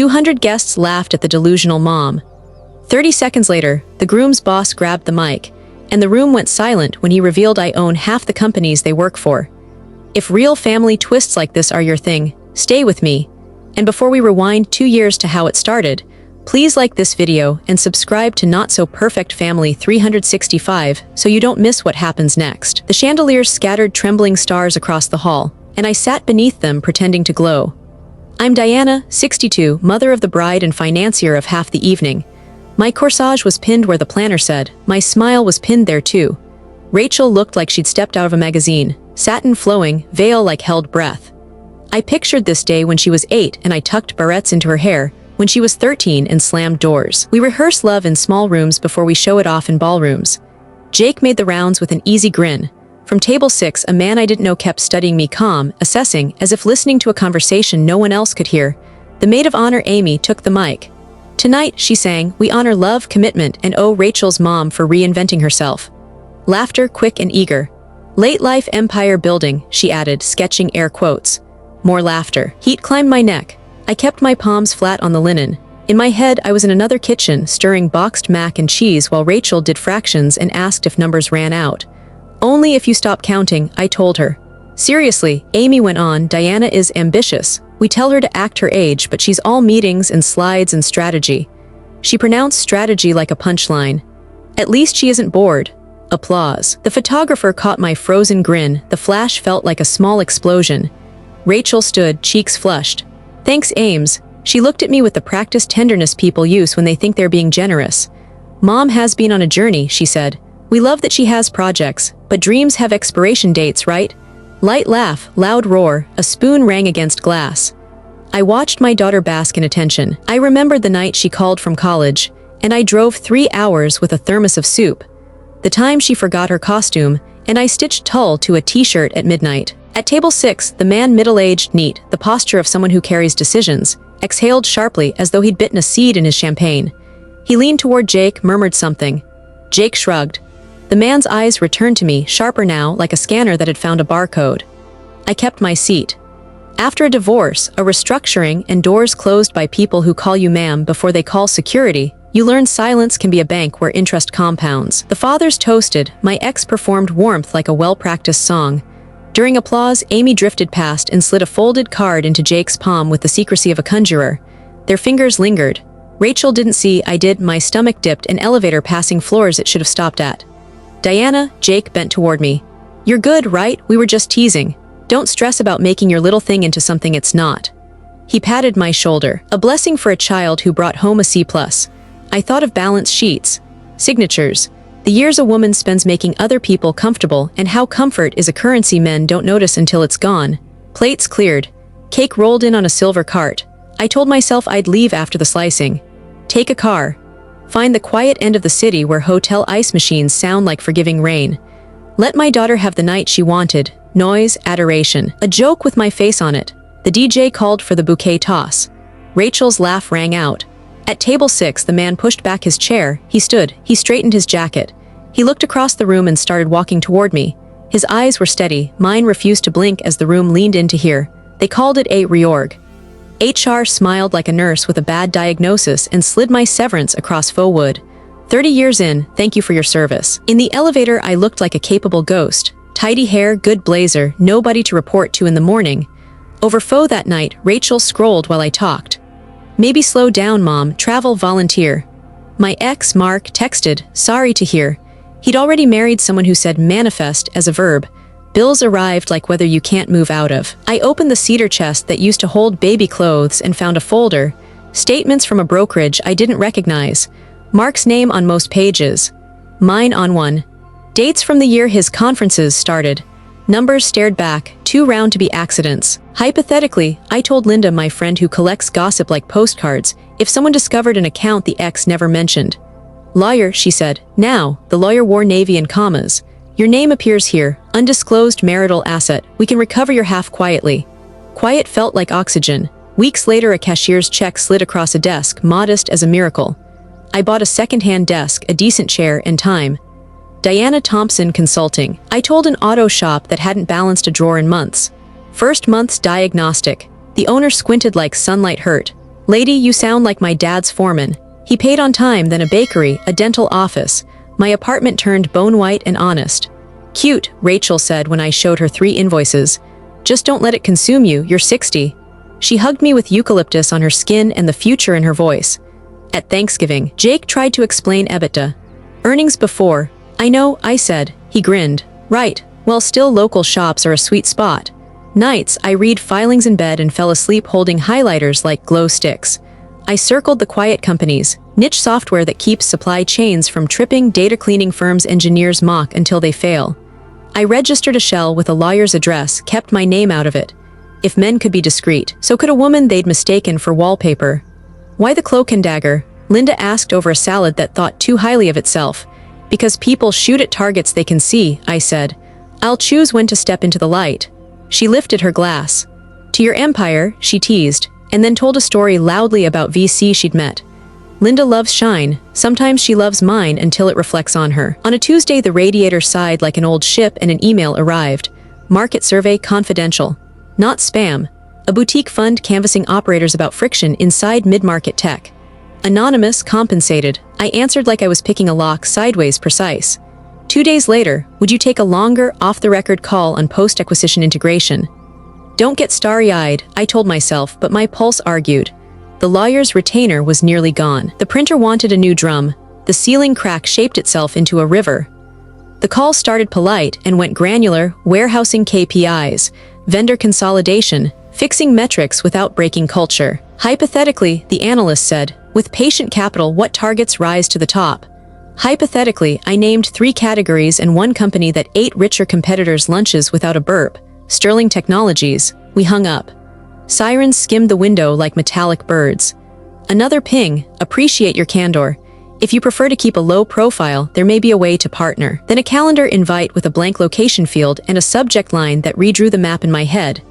200 guests laughed at the delusional mom. 30 seconds later, the groom's boss grabbed the mic, and the room went silent when he revealed I own half the companies they work for. If real family twists like this are your thing, stay with me. And before we rewind 2 years to how it started, please like this video and subscribe to Not So Perfect Family 365 so you don't miss what happens next. The chandeliers scattered trembling stars across the hall, and I sat beneath them pretending to glow. I'm Diana, 62, mother of the bride and financier of half the evening. My corsage was pinned where the planner said. My smile was pinned there too. Rachel looked like she'd stepped out of a magazine, satin flowing, veil like held breath. I pictured this day when she was 8 and I tucked barrettes into her hair, when she was 13 and slammed doors. We rehearse love in small rooms before we show it off in ballrooms. Jake made the rounds with an easy grin. From table 6, a man I didn't know kept studying me calm, assessing, as if listening to a conversation no one else could hear. The maid of honor, Amy, took the mic. Tonight, she sang, we honor love, commitment, and owe Rachel's mom for reinventing herself. Laughter, quick and eager. Late life empire building, she added, sketching air quotes. More laughter. Heat climbed my neck. I kept my palms flat on the linen. In my head, I was in another kitchen, stirring boxed mac and cheese while Rachel did fractions and asked if numbers ran out. Only if you stop counting, I told her. Seriously, Amy went on, Diana is ambitious. We tell her to act her age, but she's all meetings and slides and strategy. She pronounced strategy like a punchline. At least she isn't bored. Applause. The photographer caught my frozen grin. The flash felt like a small explosion. Rachel stood, cheeks flushed. Thanks, Ames. She looked at me with the practiced tenderness people use when they think they're being generous. Mom has been on a journey, she said. We love that she has projects, but dreams have expiration dates, right? Light laugh, loud roar, a spoon rang against glass. I watched my daughter bask in attention. I remembered the night she called from college, and I drove 3 hours with a thermos of soup. The time she forgot her costume, and I stitched tulle to a t-shirt at midnight. At table 6, the man middle-aged, neat, the posture of someone who carries decisions, exhaled sharply as though he'd bitten a seed in his champagne. He leaned toward Jake, murmured something. Jake shrugged. The man's eyes returned to me, sharper now, like a scanner that had found a barcode. I kept my seat. After a divorce, a restructuring, and doors closed by people who call you ma'am before they call security, you learn silence can be a bank where interest compounds. The fathers toasted, my ex performed warmth like a well-practiced song. During applause, Amy drifted past and slid a folded card into Jake's palm with the secrecy of a conjurer. Their fingers lingered. Rachel didn't see, I did, my stomach dipped, an elevator passing floors it should have stopped at. Diana, Jake bent toward me. You're good, right? We were just teasing. Don't stress about making your little thing into something it's not. He patted my shoulder, a blessing for a child who brought home a C+. I thought of balance sheets, signatures, the years a woman spends making other people comfortable and how comfort is a currency men don't notice until it's gone. Plates cleared. Cake rolled in on a silver cart. I told myself I'd leave after the slicing. Take a car. Find the quiet end of the city where hotel ice machines sound like forgiving rain. Let my daughter have the night she wanted. Noise, adoration. A joke with my face on it. The DJ called for the bouquet toss. Rachel's laugh rang out. At table 6, the man pushed back his chair. He stood. He straightened his jacket. He looked across the room and started walking toward me. His eyes were steady. Mine refused to blink as the room leaned in to hear. They called it a reorg. HR smiled like a nurse with a bad diagnosis and slid my severance across faux wood. 30 years in, thank you for your service. In the elevator, I looked like a capable ghost. Tidy hair, good blazer, nobody to report to in the morning. Over faux that night, Rachel scrolled while I talked. Maybe slow down, Mom, travel volunteer. My ex, Mark, texted, sorry to hear. He'd already married someone who said manifest as a verb. Bills arrived like weather you can't move out of. I opened the cedar chest that used to hold baby clothes and found a folder. Statements from a brokerage I didn't recognize. Mark's name on most pages. Mine on one. Dates from the year his conferences started. Numbers stared back, too round to be accidents. Hypothetically, I told Linda, my friend who collects gossip like postcards, if someone discovered an account the ex never mentioned. Lawyer, she said. Now, the lawyer wore navy and commas. Your name appears here, undisclosed marital asset. We can recover your half quietly. Quiet felt like oxygen. Weeks later, a cashier's check slid across a desk, modest as a miracle. I bought a second-hand desk, a decent chair, and time. Diana Thompson Consulting. I told an auto shop that hadn't balanced a drawer in months. First month's diagnostic. The owner squinted like sunlight hurt. Lady, you sound like my dad's foreman. He paid on time, then a bakery, a dental office. My apartment turned bone white and honest. Cute, Rachel said when I showed her 3 invoices. Just don't let it consume you, you're 60. She hugged me with eucalyptus on her skin and the future in her voice. At Thanksgiving, Jake tried to explain EBITDA. Earnings before. I know, I said. He grinned. Right, well, still local shops are a sweet spot. Nights, I read filings in bed and fell asleep holding highlighters like glow sticks. I circled the quiet companies, niche software that keeps supply chains from tripping data cleaning firms engineers mock until they fail. I registered a shell with a lawyer's address, kept my name out of it. If men could be discreet, so could a woman they'd mistaken for wallpaper. Why the cloak and dagger? Linda asked over a salad that thought too highly of itself. Because people shoot at targets they can see, I said. I'll choose when to step into the light. She lifted her glass. To your empire, she teased, and then told a story loudly about VC she'd met. Linda loves shine. Sometimes she loves mine until it reflects on her. On a Tuesday, the radiator sighed like an old ship and an email arrived. Market survey confidential. Not spam. A boutique fund canvassing operators about friction inside mid-market tech. Anonymous, compensated. I answered like I was picking a lock sideways precise. 2 days later, would you take a longer, off-the-record call on post-acquisition integration? Don't get starry-eyed, I told myself, but my pulse argued. The lawyer's retainer was nearly gone. The printer wanted a new drum. The ceiling crack shaped itself into a river. The call started polite and went granular, warehousing KPIs, vendor consolidation, fixing metrics without breaking culture. Hypothetically, the analyst said, with patient capital, what targets rise to the top? Hypothetically, I named 3 categories and one company that ate richer competitors' lunches without a burp. Sterling Technologies. We hung up. Sirens skimmed the window like metallic birds. Another ping. Appreciate your candor. If you prefer to keep a low profile, there may be a way to partner. Then a calendar invite with a blank location field and a subject line that redrew the map in my head.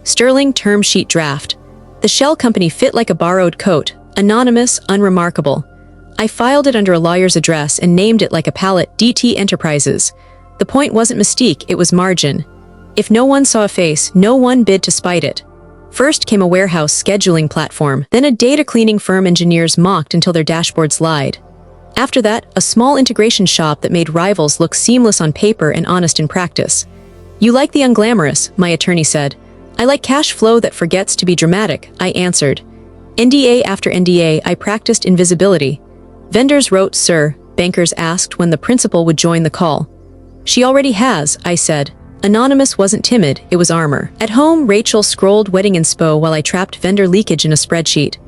Sterling term sheet draft. The shell company fit like a borrowed coat. Anonymous, unremarkable. I filed it under a lawyer's address and named it like a palette, DT Enterprises. The point wasn't mystique, it was margin. If no one saw a face, no one bid to spite it. First came a warehouse scheduling platform, then a data cleaning firm engineers mocked until their dashboards lied. After that, a small integration shop that made rivals look seamless on paper and honest in practice. You like the unglamorous, my attorney said. I like cash flow that forgets to be dramatic, I answered. NDA after NDA, I practiced invisibility. Vendors wrote, sir, bankers asked when the principal would join the call. She already has, I said. Anonymous wasn't timid, it was armor. At home, Rachel scrolled wedding inspo while I trapped vendor leakage in a spreadsheet.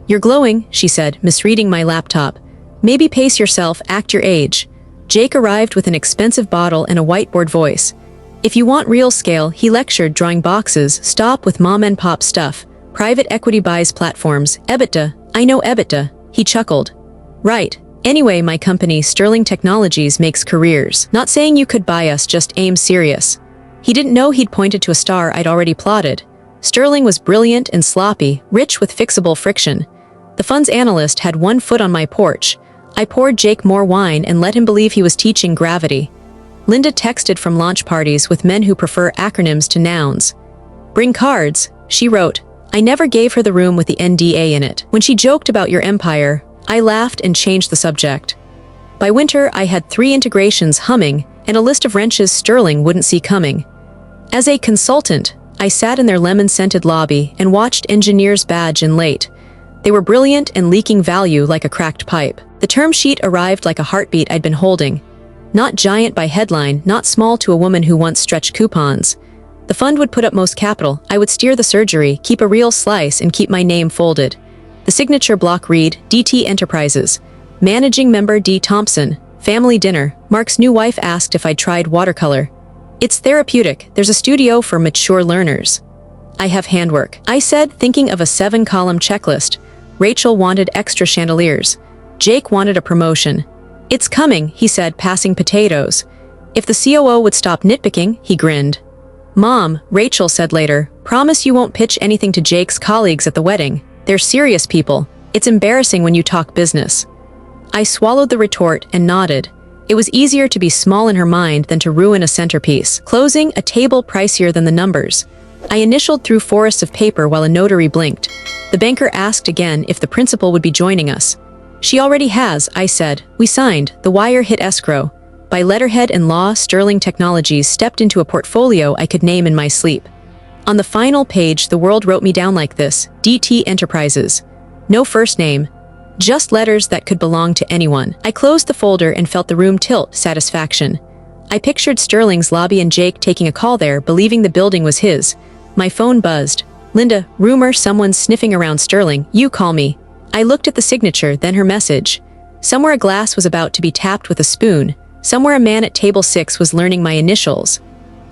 You're glowing, she said, misreading my laptop. Maybe pace yourself, act your age. Jake arrived with an expensive bottle and a whiteboard voice. If you want real scale, he lectured, drawing boxes, stop with mom and pop stuff. Private equity buys platforms, EBITDA, I know EBITDA, he chuckled. Right. Anyway, my company, Sterling Technologies, makes careers. Not saying you could buy us, just aim serious. He didn't know he'd pointed to a star I'd already plotted. Sterling was brilliant and sloppy, rich with fixable friction. The fund's analyst had 1 foot on my porch. I poured Jake more wine and let him believe he was teaching gravity. Linda texted from launch parties with men who prefer acronyms to nouns. Bring cards, she wrote. I never gave her the room with the NDA in it. When she joked about your empire, I laughed and changed the subject. By winter, I had 3 integrations humming and a list of wrenches Sterling wouldn't see coming. As a consultant, I sat in their lemon-scented lobby and watched engineers badge in late. They were brilliant and leaking value like a cracked pipe. The term sheet arrived like a heartbeat I'd been holding. Not giant by headline, not small to a woman who once stretched coupons. The fund would put up most capital, I would steer the surgery, keep a real slice, and keep my name folded. The signature block read, DT Enterprises. Managing member D. Thompson. Family dinner. Mark's new wife asked if I'd tried watercolor. It's therapeutic. There's a studio for mature learners. I have handwork, I said, thinking of a 7-column checklist. Rachel wanted extra chandeliers. Jake wanted a promotion. It's coming, he said, passing potatoes. If the COO would stop nitpicking, he grinned. Mom, Rachel said later, promise you won't pitch anything to Jake's colleagues at the wedding. They're serious people. It's embarrassing when you talk business. I swallowed the retort and nodded. It was easier to be small in her mind than to ruin a centerpiece. Closing, a table pricier than the numbers. I initialed through forests of paper while a notary blinked. The banker asked again if the principal would be joining us. She already has, I said. We signed. The wire hit escrow. By letterhead and law, Sterling Technologies stepped into a portfolio I could name in my sleep. On the final page, the world wrote me down like this: DT Enterprises. No first name. Just letters that could belong to anyone. I closed the folder and felt the room tilt, satisfaction. I pictured Sterling's lobby and Jake taking a call there, believing the building was his. My phone buzzed. Linda, rumor someone's sniffing around Sterling. You call me. I looked at the signature, then her message. Somewhere a glass was about to be tapped with a spoon. Somewhere a man at table 6 was learning my initials.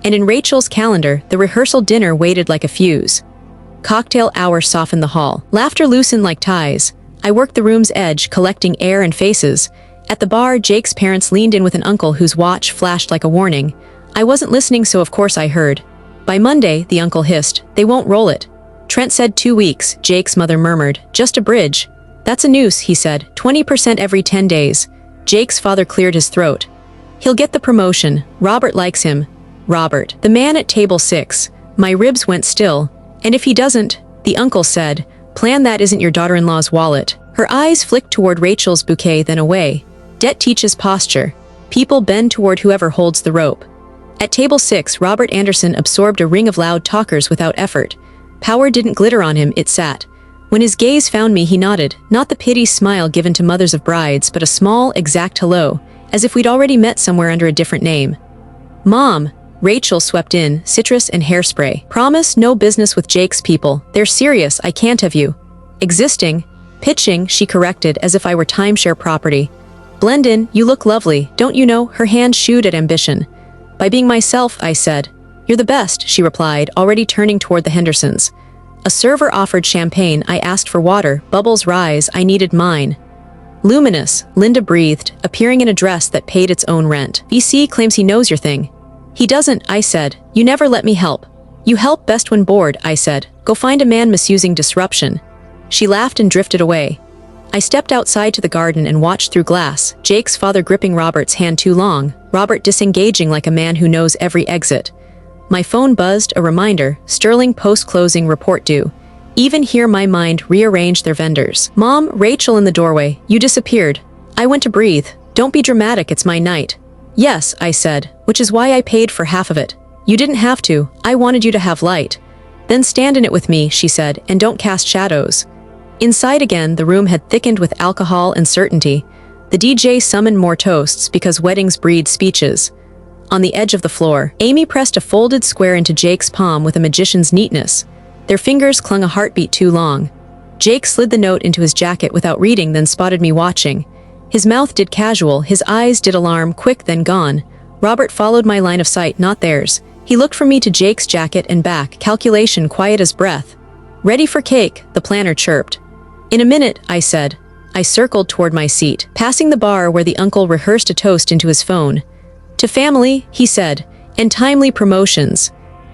And in Rachel's calendar, the rehearsal dinner waited like a fuse. Cocktail hour softened the hall. Laughter loosened like ties. I worked the room's edge, collecting air and faces. At the bar, Jake's parents leaned in with an uncle whose watch flashed like a warning. I wasn't listening, so of course I heard. By Monday, the uncle hissed, they won't roll it. Trent said 2 weeks, Jake's mother murmured. Just a bridge. That's a noose, he said. 20% every 10 days. Jake's father cleared his throat. He'll get the promotion. Robert likes him. Robert. The man at table 6. My ribs went still. And if he doesn't, the uncle said, plan that isn't your daughter-in-law's wallet. Her eyes flicked toward Rachel's bouquet, then away. Debt teaches posture. People bend toward whoever holds the rope. At table 6, Robert Anderson absorbed a ring of loud talkers without effort. Power didn't glitter on him, it sat. When his gaze found me, he nodded, not the pity smile given to mothers of brides, but a small, exact hello, as if we'd already met somewhere under a different name. Mom, Rachel swept in, citrus and hairspray. Promise no business with Jake's people. They're serious, I can't have you. Existing. Pitching, she corrected, as if I were timeshare property. Blend in, you look lovely, don't you know? Her hand shooed at ambition. By being myself, I said. You're the best, she replied, already turning toward the Hendersons. A server offered champagne, I asked for water, bubbles rise, I needed mine. Luminous, Linda breathed, appearing in a dress that paid its own rent. BC claims he knows your thing. He doesn't, I said. You never let me help. You help best when bored, I said. Go find a man misusing disruption. She laughed and drifted away. I stepped outside to the garden and watched through glass, Jake's father gripping Robert's hand too long, Robert disengaging like a man who knows every exit. My phone buzzed, a reminder, Sterling post-closing report due. Even here my mind rearranged their vendors. Mom, Rachel in the doorway, you disappeared. I went to breathe. Don't be dramatic, it's my night. Yes, I said, which is why I paid for half of it. You didn't have to, I wanted you to have light. Then stand in it with me, she said, and don't cast shadows. Inside again, the room had thickened with alcohol and certainty. The DJ summoned more toasts because weddings breed speeches. On the edge of the floor, Amy pressed a folded square into Jake's palm with a magician's neatness. Their fingers clung a heartbeat too long. Jake slid the note into his jacket without reading, then spotted me watching. His mouth did casual, his eyes did alarm, quick then gone. Robert followed my line of sight, not theirs. He looked from me to Jake's jacket and back, calculation quiet as breath. Ready for cake, the planner chirped. In a minute, I said. I circled toward my seat, passing the bar where the uncle rehearsed a toast into his phone. To family, he said, and timely promotions.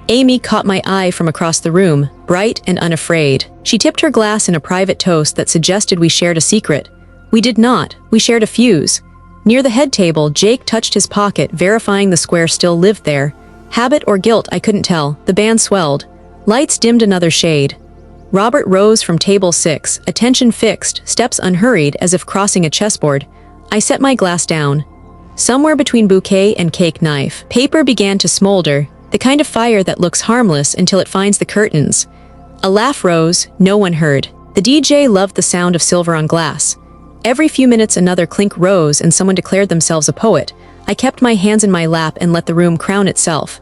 Amy caught my eye from across the room, bright and unafraid. She tipped her glass in a private toast that suggested we shared a secret. We did not, we shared a fuse. Near the head table, Jake touched his pocket, verifying the square still lived there. Habit or guilt, I couldn't tell. The band swelled. Lights dimmed another shade. Robert rose from table 6, attention fixed, steps unhurried as if crossing a chessboard. I set my glass down. Somewhere between bouquet and cake knife, paper began to smolder, the kind of fire that looks harmless until it finds the curtains. A laugh rose, no one heard. The DJ loved the sound of silver on glass. Every few minutes another clink rose and someone declared themselves a poet. I kept my hands in my lap and let the room crown itself.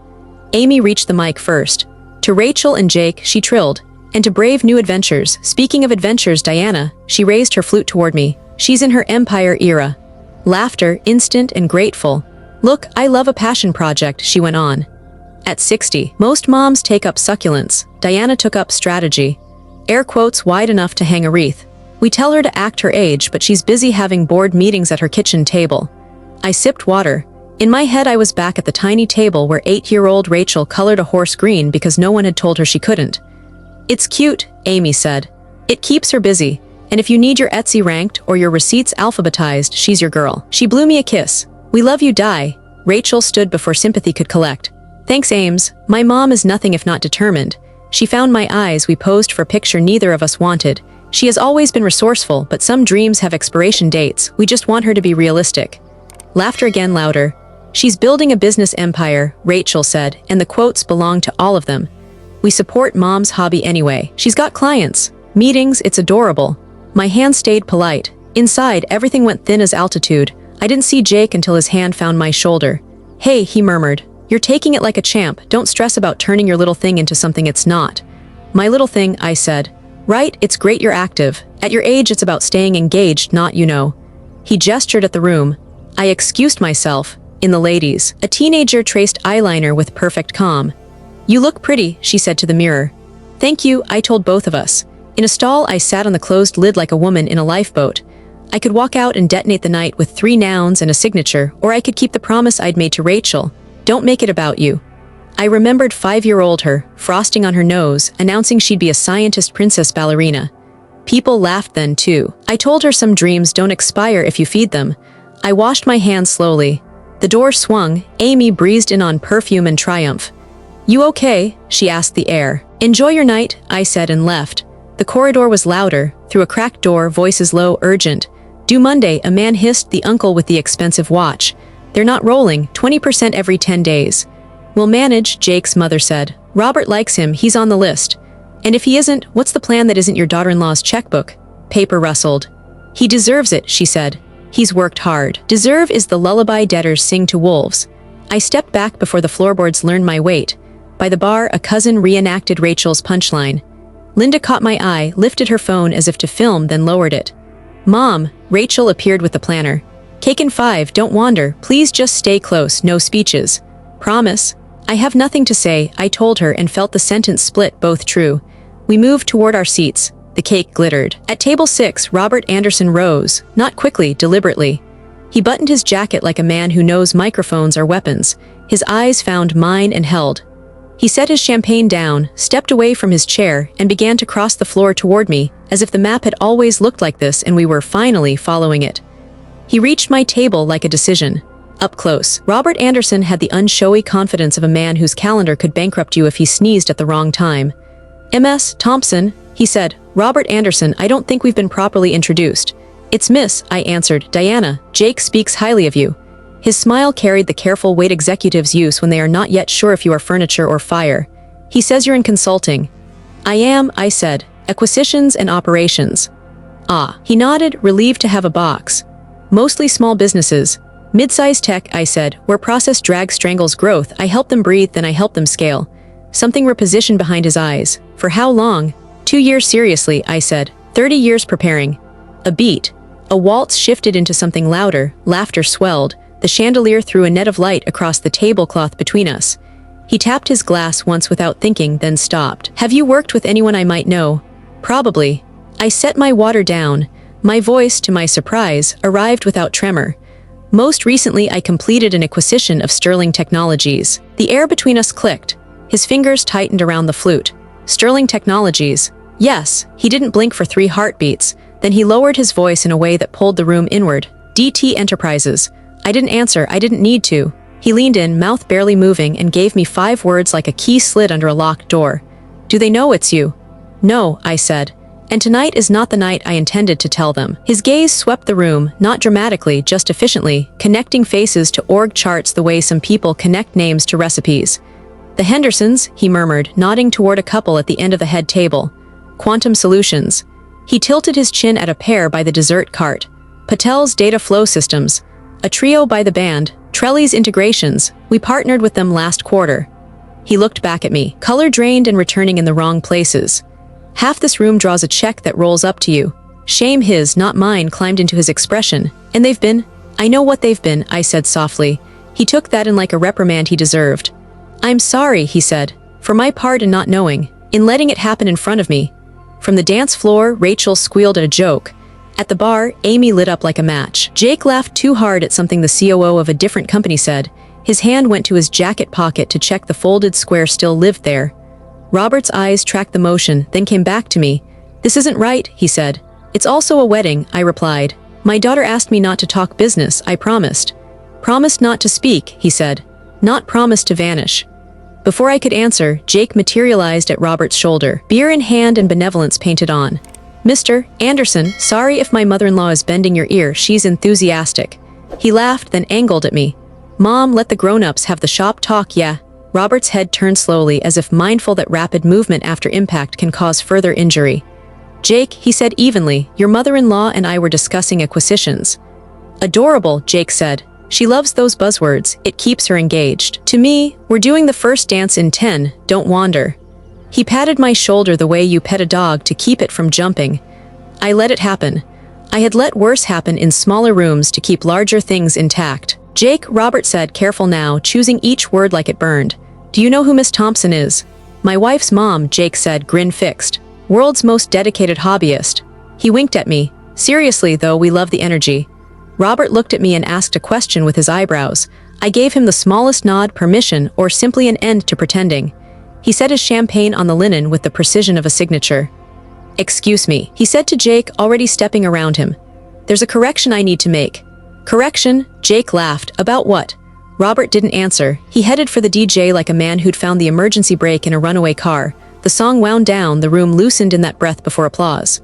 Amy reached the mic first. To Rachel and Jake, she trilled. And to brave new adventures, speaking of adventures, Diana, she raised her flute toward me. She's in her Empire era. Laughter, instant and grateful. Look, I love a passion project, she went on. At 60, most moms take up succulents. Diana took up strategy. Air quotes wide enough to hang a wreath. We tell her to act her age, but she's busy having board meetings at her kitchen table. I sipped water. In my head I was back at the tiny table where 8-year-old Rachel colored a horse green because no one had told her she couldn't. It's cute, Amy said. It keeps her busy, and if you need your Etsy ranked or your receipts alphabetized, she's your girl. She blew me a kiss. We love you, Di. Rachel stood before sympathy could collect. Thanks, Ames. My mom is nothing if not determined. She found my eyes. We posed for a picture neither of us wanted. She has always been resourceful, but some dreams have expiration dates. We just want her to be realistic. Laughter again louder. She's building a business empire, Rachel said, and the quotes belong to all of them. We support Mom's hobby anyway. She's got clients, meetings, it's adorable. My hand stayed polite. Inside, everything went thin as altitude. I didn't see Jake until his hand found my shoulder. Hey, he murmured. You're taking it like a champ. Don't stress about turning your little thing into something it's not. My little thing, I said. Right, it's great you're active. At your age, it's about staying engaged, not, you know. He gestured at the room. I excused myself. In the ladies, a teenager traced eyeliner with perfect calm. You look pretty, she said to the mirror. Thank you, I told both of us. In a stall, I sat on the closed lid like a woman in a lifeboat. I could walk out and detonate the night with 3 nouns and a signature, or I could keep the promise I'd made to Rachel. Don't make it about you. I remembered 5-year-old her, frosting on her nose, announcing she'd be a scientist princess ballerina. People laughed then, too. I told her some dreams don't expire if you feed them. I washed my hands slowly. The door swung. Amy breezed in on perfume and triumph. You okay? She asked the air. Enjoy your night, I said and left. The corridor was louder. Through a cracked door, voices low, urgent. Due Monday, a man hissed, the uncle with the expensive watch. They're not rolling, 20% every 10 days. We'll manage, Jake's mother said. Robert likes him, he's on the list. And if he isn't, what's the plan that isn't your daughter-in-law's checkbook? Paper rustled. He deserves it, she said. He's worked hard. Deserve is the lullaby debtors sing to wolves. I stepped back before the floorboards learned my weight. By the bar, a cousin reenacted Rachel's punchline. Linda caught my eye, lifted her phone as if to film, then lowered it. Mom, Rachel appeared with the planner. Cake in 5, don't wander, please just stay close, no speeches. Promise. I have nothing to say, I told her and felt the sentence split, both true. We moved toward our seats. The cake glittered. At table 6, Robert Anderson rose, not quickly, deliberately. He buttoned his jacket like a man who knows microphones are weapons. His eyes found mine and held. He set his champagne down, stepped away from his chair, and began to cross the floor toward me, as if the map had always looked like this and we were finally following it. He reached my table like a decision. Up close, Robert Anderson had the unshowy confidence of a man whose calendar could bankrupt you if he sneezed at the wrong time. MS Thompson, he said. Robert Anderson, I don't think we've been properly introduced. It's Miss, I answered. Diana, Jake speaks highly of you. His smile carried the careful weight executives use when they are not yet sure if you are furniture or fire. He says you're in consulting. I am, I said. Acquisitions and operations. Ah, he nodded, relieved to have a box. Mostly small businesses. Mid-sized tech, I said, where process drag strangles growth. I help them breathe, then I help them scale. Something repositioned behind his eyes. For how long? 2 years seriously, I said. 30 years preparing. A beat. A waltz shifted into something louder, laughter swelled. The chandelier threw a net of light across the tablecloth between us. He tapped his glass once without thinking, then stopped. Have you worked with anyone I might know? Probably. I set my water down. My voice, to my surprise, arrived without tremor. Most recently, I completed an acquisition of Sterling Technologies. The air between us clicked. His fingers tightened around the flute. Sterling Technologies. Yes, he didn't blink for 3 heartbeats. Then he lowered his voice in a way that pulled the room inward. DT Enterprises. I didn't answer, I didn't need to. He leaned in, mouth barely moving, and gave me 5 words like a key slid under a locked door. Do they know it's you? No, I said. And tonight is not the night I intended to tell them. His gaze swept the room, not dramatically, just efficiently, connecting faces to org charts the way some people connect names to recipes. The Hendersons, he murmured, nodding toward a couple at the end of the head table. Quantum Solutions. He tilted his chin at a pair by the dessert cart. Patel's Data Flow Systems. A trio by the band, Trelli's Integrations. We partnered with them last quarter. He looked back at me, color drained and returning in the wrong places. Half this room draws a check that rolls up to you. Shame his, not mine, climbed into his expression. And they've been? I know what they've been, I said softly. He took that in like a reprimand he deserved. I'm sorry, he said, for my part in not knowing, in letting it happen in front of me. From the dance floor, Rachel squealed at a joke. At the bar, Amy lit up like a match. Jake laughed too hard at something the COO of a different company said. His hand went to his jacket pocket to check the folded square still lived there. Robert's eyes tracked the motion, then came back to me. This isn't right, he said. It's also a wedding, I replied. My daughter asked me not to talk business, I promised. Promised not to speak, he said. Not promised to vanish. Before I could answer, Jake materialized at Robert's shoulder, beer in hand and benevolence painted on. "Mr. Anderson, sorry if my mother-in-law is bending your ear, she's enthusiastic." He laughed, then angled at me. "Mom, let the grown-ups have the shop talk, yeah." Robert's head turned slowly, as if mindful that rapid movement after impact can cause further injury. "Jake," he said evenly, "your mother-in-law and I were discussing acquisitions." "Adorable," Jake said. "She loves those buzzwords, it keeps her engaged." To me, "We're doing the first dance in 10, don't wander." He patted my shoulder the way you pet a dog to keep it from jumping. I let it happen. I had let worse happen in smaller rooms to keep larger things intact. "Jake," Robert said, careful now, choosing each word like it burned. "Do you know who Miss Thompson is?" "My wife's mom," Jake said, grin fixed. "World's most dedicated hobbyist." He winked at me. "Seriously, though, we love the energy." Robert looked at me and asked a question with his eyebrows. I gave him the smallest nod, permission, or simply an end to pretending. He set his champagne on the linen with the precision of a signature. "Excuse me," he said to Jake, already stepping around him. "There's a correction I need to make." "Correction?" Jake laughed. "About what?" Robert didn't answer. He headed for the DJ like a man who'd found the emergency brake in a runaway car. The song wound down, the room loosened in that breath before applause.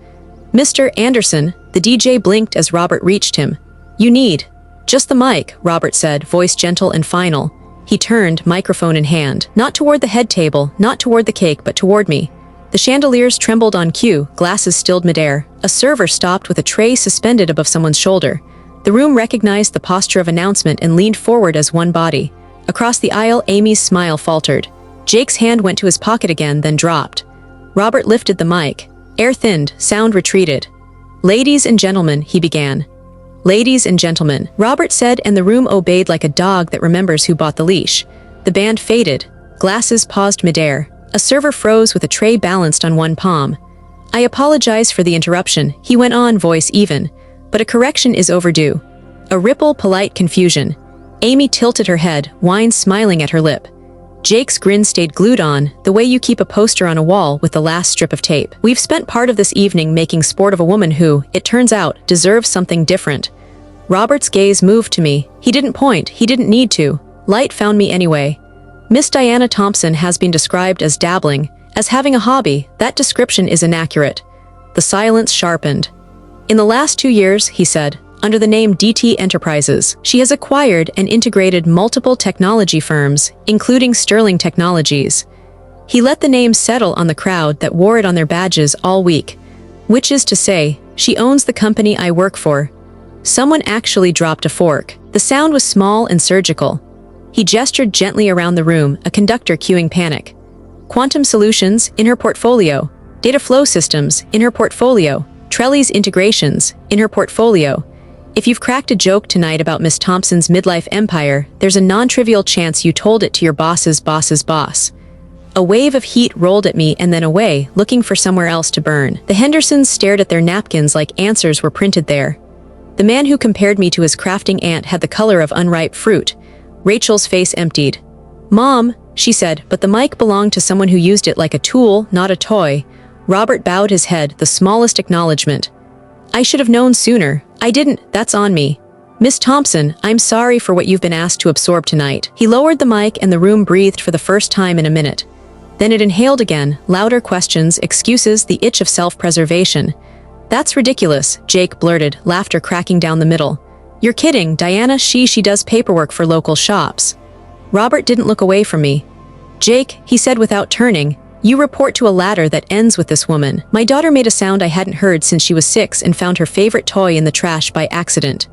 "Mr. Anderson," the DJ blinked as Robert reached him. "You need." "Just the mic," Robert said, voice gentle and final. He turned, microphone in hand, not toward the head table, not toward the cake, but toward me. The chandeliers trembled on cue, glasses stilled midair. A server stopped with a tray suspended above someone's shoulder. The room recognized the posture of announcement and leaned forward as one body. Across the aisle, Amy's smile faltered. Jake's hand went to his pocket again, then dropped. Robert lifted the mic. Air thinned, sound retreated. "Ladies and gentlemen," he began. "Ladies and gentlemen," Robert said, and the room obeyed like a dog that remembers who bought the leash. The band faded. Glasses paused midair. A server froze with a tray balanced on one palm. "I apologize for the interruption," he went on, voice even. "But a correction is overdue." A ripple, polite confusion. Amy tilted her head, wine smiling at her lip. Jake's grin stayed glued on, the way you keep a poster on a wall with the last strip of tape. "We've spent part of this evening making sport of a woman who, it turns out, deserves something different." Robert's gaze moved to me. He didn't point, he didn't need to. Light found me anyway. "Miss Diana Thompson has been described as dabbling, as having a hobby. That description is inaccurate." The silence sharpened. "In the last 2 years," he said, "under the name DT Enterprises, she has acquired and integrated multiple technology firms, including Sterling Technologies." He let the name settle on the crowd that wore it on their badges all week. "Which is to say, she owns the company I work for." Someone actually dropped a fork. The sound was small and surgical. He gestured gently around the room, a conductor cueing panic. "Quantum Solutions, in her portfolio. Data Flow Systems, in her portfolio. Trellis Integrations, in her portfolio. If you've cracked a joke tonight about Miss Thompson's midlife empire, there's a non-trivial chance you told it to your boss's boss's boss." A wave of heat rolled at me and then away, looking for somewhere else to burn. The Hendersons stared at their napkins like answers were printed there. The man who compared me to his crafting aunt had the color of unripe fruit. Rachel's face emptied. "Mom," she said, but the mic belonged to someone who used it like a tool, not a toy. Robert bowed his head, the smallest acknowledgement. "I should have known sooner. I didn't, that's on me. Miss Thompson, I'm sorry for what you've been asked to absorb tonight." He lowered the mic and the room breathed for the first time in a minute. Then it inhaled again, louder questions, excuses, the itch of self-preservation. "That's ridiculous," Jake blurted, laughter cracking down the middle. "You're kidding, Diana, she does paperwork for local shops." Robert didn't look away from me. "Jake," he said without turning, "you report to a ladder that ends with this woman. My daughter made a sound I hadn't heard since she was 6 and found her favorite toy in the trash by accident.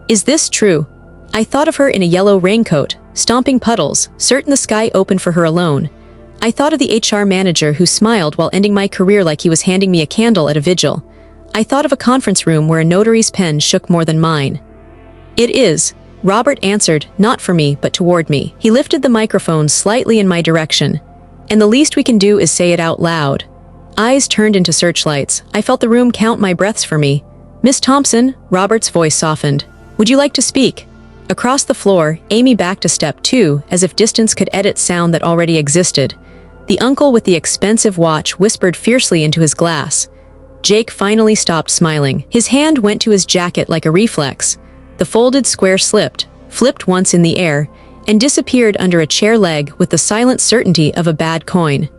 Is this true?" I thought of her in a yellow raincoat, stomping puddles, certain the sky opened for her alone. I thought of the HR manager who smiled while ending my career like he was handing me a candle at a vigil. I thought of a conference room where a notary's pen shook more than mine. "It is," Robert answered, not for me, but toward me. He lifted the microphone slightly in my direction. "And the least we can do is say it out loud." Eyes turned into searchlights. I felt the room count my breaths for me. "Miss Thompson," Robert's voice softened. "Would you like to speak?" Across the floor, Amy backed a step too, as if distance could edit sound that already existed. The uncle with the expensive watch whispered fiercely into his glass. Jake finally stopped smiling. His hand went to his jacket like a reflex. The folded square slipped, flipped once in the air, and disappeared under a chair leg with the silent certainty of a bad coin.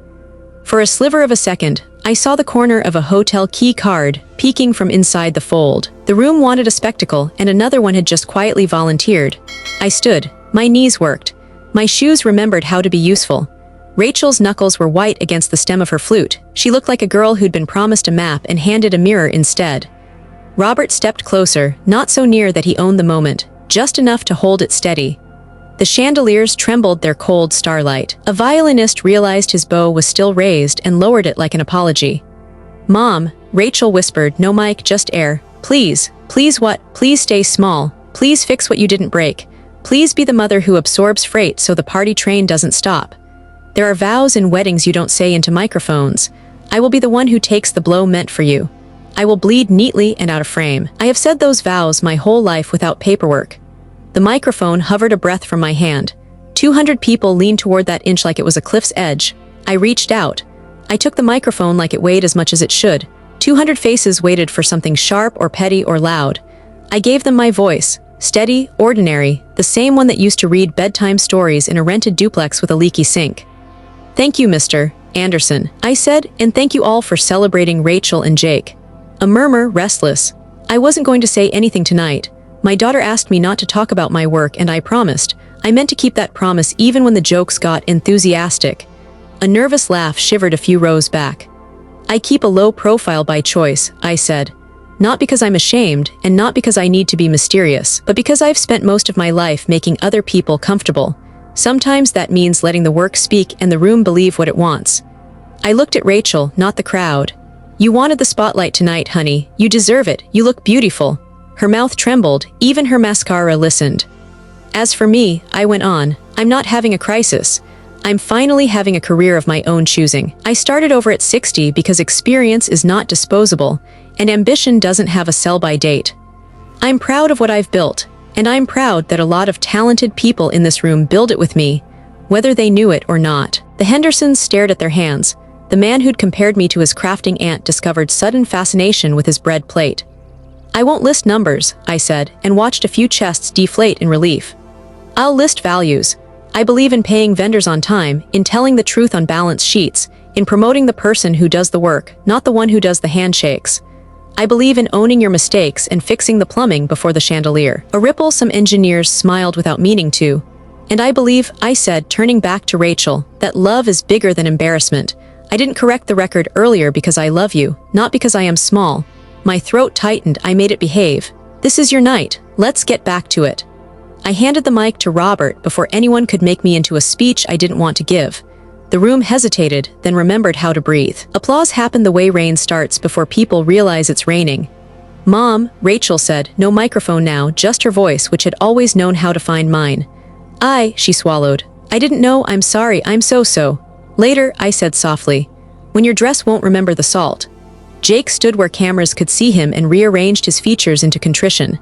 For a sliver of a second, I saw the corner of a hotel key card peeking from inside the fold. The room wanted a spectacle, and another one had just quietly volunteered. I stood. My knees worked. My shoes remembered how to be useful. Rachel's knuckles were white against the stem of her flute. She looked like a girl who'd been promised a map and handed a mirror instead. Robert stepped closer, not so near that he owned the moment, just enough to hold it steady. The chandeliers trembled their cold starlight. A violinist realized his bow was still raised and lowered it like an apology. "Mom," Rachel whispered, "no mic, just air. Please, please what? Please stay small. Please fix what you didn't break. Please be the mother who absorbs freight so the party train doesn't stop. There are vows in weddings you don't say into microphones. I will be the one who takes the blow meant for you. I will bleed neatly and out of frame. I have said those vows my whole life without paperwork." The microphone hovered a breath from my hand. 200 people leaned toward that inch like it was a cliff's edge. I reached out. I took the microphone like it weighed as much as it should. 200 faces waited for something sharp or petty or loud. I gave them my voice, steady, ordinary, the same one that used to read bedtime stories in a rented duplex with a leaky sink. "Thank you, Mr. Anderson," I said, "and thank you all for celebrating Rachel and Jake." A murmur, restless. I wasn't going to say anything tonight. My daughter asked me not to talk about my work, and I promised. I meant to keep that promise even when the jokes got enthusiastic. A nervous laugh shivered a few rows back. "I keep a low profile by choice," I said. "Not because I'm ashamed, and not because I need to be mysterious, but because I've spent most of my life making other people comfortable. Sometimes that means letting the work speak and the room believe what it wants." I looked at Rachel, not the crowd. "You wanted the spotlight tonight, honey. You deserve it. You look beautiful." Her mouth trembled, even her mascara listened. "As for me," I went on, "I'm not having a crisis. I'm finally having a career of my own choosing. I started over at 60 because experience is not disposable, and ambition doesn't have a sell-by date. I'm proud of what I've built, and I'm proud that a lot of talented people in this room build it with me, whether they knew it or not." The Hendersons stared at their hands. The man who'd compared me to his crafting aunt discovered sudden fascination with his bread plate. "I won't list numbers," I said, and watched a few chests deflate in relief. "I'll list values. I believe in paying vendors on time, in telling the truth on balance sheets, in promoting the person who does the work, not the one who does the handshakes. I believe in owning your mistakes and fixing the plumbing before the chandelier." A ripple, some engineers smiled without meaning to. "And I believe," I said, turning back to Rachel, "that love is bigger than embarrassment. I didn't correct the record earlier because I love you, not because I am small." My throat tightened. I made it behave. "This is your night. Let's get back to it." I handed the mic to Robert before anyone could make me into a speech I didn't want to give. The room hesitated, then remembered how to breathe. Applause happened the way rain starts before people realize it's raining. "Mom," Rachel said, no microphone now, just her voice, which had always known how to find mine. She swallowed. "I didn't know, I'm sorry, I'm so. Later," I said softly. "When your dress won't remember the salt." Jake stood where cameras could see him and rearranged his features into contrition.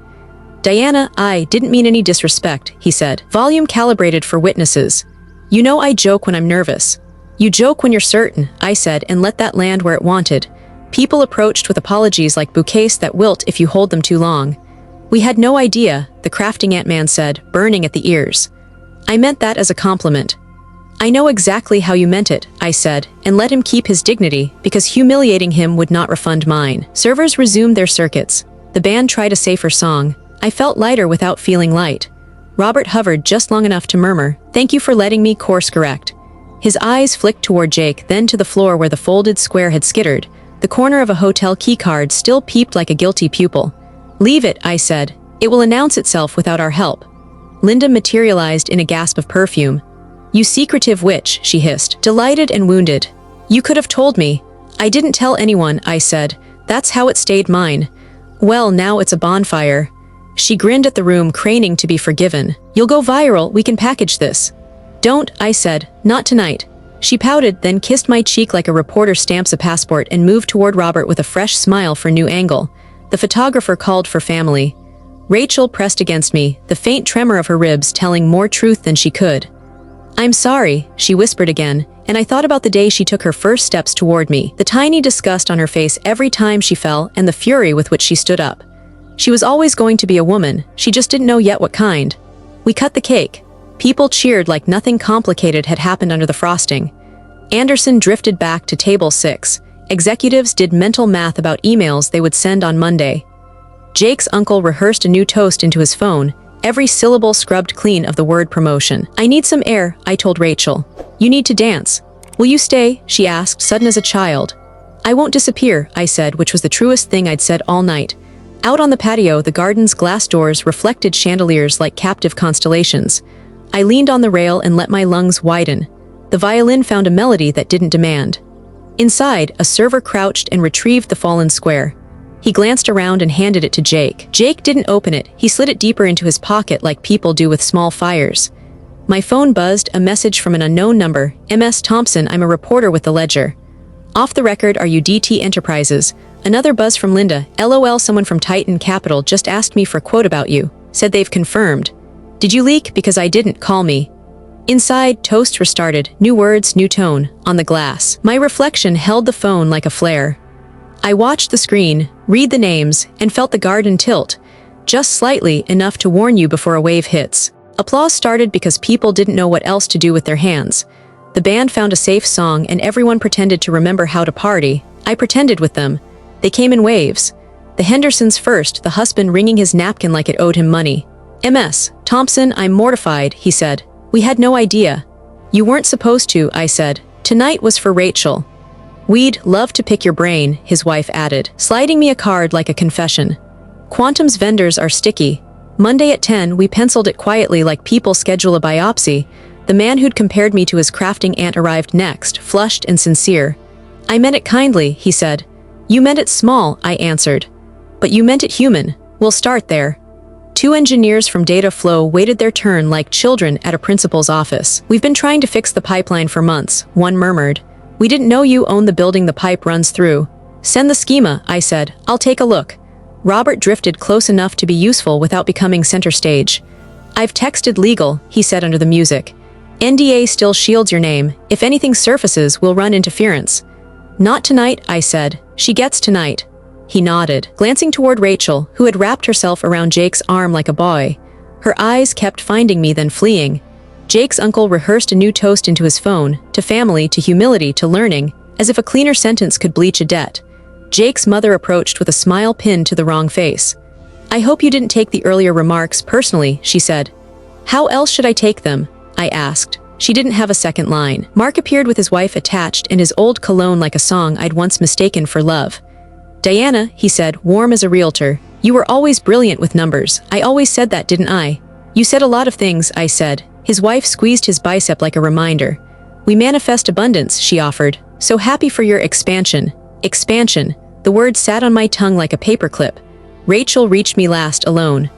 "Diana, I didn't mean any disrespect," he said. "Volume calibrated for witnesses. You know I joke when I'm nervous." "You joke when you're certain," I said, and let that land where it wanted. People approached with apologies like bouquets that wilt if you hold them too long. "We had no idea," the crafting ant-man said, burning at the ears. "I meant that as a compliment." "I know exactly how you meant it," I said, and let him keep his dignity, because humiliating him would not refund mine. Servers resumed their circuits. The band tried a safer song. I felt lighter without feeling light. Robert hovered just long enough to murmur, "Thank you for letting me course correct." His eyes flicked toward Jake, then to the floor where the folded square had skittered. The corner of a hotel keycard still peeped like a guilty pupil. "Leave it," I said. "It will announce itself without our help." Linda materialized in a gasp of perfume. "You secretive witch," she hissed, delighted and wounded. "You could have told me." "I didn't tell anyone," I said. "That's how it stayed mine." "Well, now it's a bonfire." She grinned at the room, craning to be forgiven. "You'll go viral, we can package this." "Don't," I said. "Not tonight." She pouted, then kissed my cheek like a reporter stamps a passport and moved toward Robert with a fresh smile for new angle. The photographer called for family. Rachel pressed against me, the faint tremor of her ribs telling more truth than she could. "I'm sorry," she whispered again, and I thought about the day she took her first steps toward me, the tiny disgust on her face every time she fell, and the fury with which she stood up. She was always going to be a woman, she just didn't know yet what kind. We cut the cake. People cheered like nothing complicated had happened under the frosting. Anderson drifted back to table 6. Executives did mental math about emails they would send on Monday. Jake's uncle rehearsed a new toast into his phone, every syllable scrubbed clean of the word promotion. "I need some air," I told Rachel. "You need to dance." "Will you stay?" she asked, sudden as a child. "I won't disappear," I said, which was the truest thing I'd said all night. Out on the patio, the garden's glass doors reflected chandeliers like captive constellations. I leaned on the rail and let my lungs widen. The violin found a melody that didn't demand. Inside, a server crouched and retrieved the fallen square. He glanced around and handed it to Jake. Jake didn't open it. He slid it deeper into his pocket like people do with small fires. My phone buzzed, a message from an unknown number. "MS Thompson, I'm a reporter with the Ledger. Off the record, are you DT Enterprises?" Another buzz from Linda. "LOL, someone from Titan Capital just asked me for a quote about you. Said they've confirmed. Did you leak? Because I didn't. Call me." Inside, toast restarted. New words, new tone. On the glass. My reflection held the phone like a flare. I watched the screen, read the names, and felt the garden tilt. Just slightly, enough to warn you before a wave hits. Applause started because people didn't know what else to do with their hands. The band found a safe song and everyone pretended to remember how to party. I pretended with them. They came in waves. The Hendersons first, the husband wringing his napkin like it owed him money. "MS Thompson, I'm mortified," he said. "We had no idea." "You weren't supposed to," I said. "Tonight was for Rachel." "We'd love to pick your brain," his wife added, sliding me a card like a confession. "Quantum's vendors are sticky. Monday at 10, we penciled it quietly like people schedule a biopsy. The man who'd compared me to his crafting aunt arrived next, flushed and sincere. "I meant it kindly," he said. "You meant it small," I answered. "But you meant it human. We'll start there." 2 engineers from Data Flow waited their turn like children at a principal's office. "We've been trying to fix the pipeline for months," one murmured. "We didn't know you own the building the pipe runs through." "Send the schema," I said. "I'll take a look." Robert drifted close enough to be useful without becoming center stage. "I've texted legal," he said under the music. "NDA still shields your name. If anything surfaces, we'll run interference." "Not tonight," I said. "She gets tonight." He nodded, glancing toward Rachel, who had wrapped herself around Jake's arm like a boy. Her eyes kept finding me, then fleeing. Jake's uncle rehearsed a new toast into his phone, to family, to humility, to learning, as if a cleaner sentence could bleach a debt. Jake's mother approached with a smile pinned to the wrong face. "I hope you didn't take the earlier remarks personally," she said. "How else should I take them?" I asked. She didn't have a second line. Mark appeared with his wife attached and his old cologne like a song I'd once mistaken for love. "Diana," he said, warm as a realtor, "you were always brilliant with numbers. I always said that, didn't I?" "You said a lot of things," I said. His wife squeezed his bicep like a reminder. "We manifest abundance," she offered. "So happy for your expansion." Expansion. The word sat on my tongue like a paperclip. Rachel reached me last, alone.